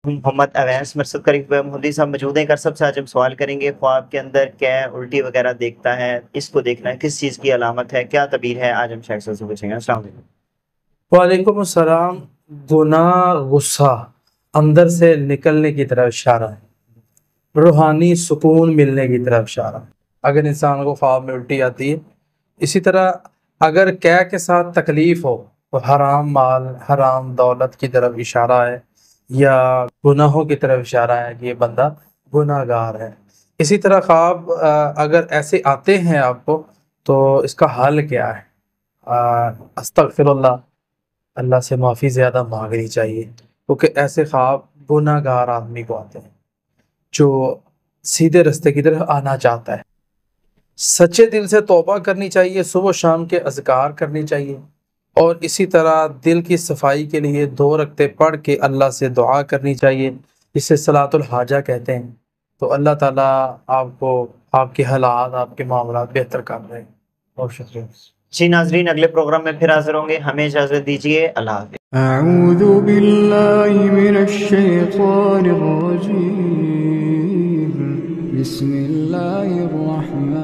محمد اویس مرصد قریب محمدی صاحب موجود ہیں کرسب سے. آج ہم سوال کریں گے خواب کے اندر کیا الٹی وغیرہ دیکھتا ہے، اس کو دیکھنا ہے کس چیز کی علامت ہے، کیا تعبیر ہے، آج ہم شیخ صاحب سے پوچھیں گے. السلام علیکم. وعلیکم السلام. گناہ غصہ اندر سے نکلنے کی طرف اشارہ ہے، روحانی سکون ملنے کی طرف اشارہ ہے اگر انسان کو خواب میں الٹی آتی ہے. اسی طرح اگر کے ساتھ تکلیف ہو تو حرام مال حرام دولت کی طرف اشارہ ہے یا گناہوں کی طرف اشارہ ہے کہ یہ بندہ گناہ گار ہے. اسی طرح خواب اگر ایسے آتے ہیں آپ کو تو اس کا حل کیا ہے؟ استغفر اللہ، اللہ سے معافی زیادہ مانگنی چاہیے، کیونکہ ایسے خواب گناہ گار آدمی کو آتے ہیں جو سیدھے رستے کی طرف آنا چاہتا ہے. سچے دل سے توبہ کرنی چاہیے، صبح و شام کے اذکار کرنی چاہیے، اور اسی طرح دل کی صفائی کے لیے 2 رکعتیں پڑھ کے اللہ سے دعا کرنی چاہیے، جسے صلاۃ الحاجہ کہتے ہیں. تو اللہ تعالیٰ آپ کو آپ کے حالات آپ کے معاملات بہتر کر رہے ہیں. بہت شکریہ. جی ناظرین، اگلے پروگرام میں پھر حاضر ہوں گے. ہمیں اجازت دیجیے. اللہ حافظ. اعوذ باللہ من الشیطان الرجیم. بسم اللہ الرحمن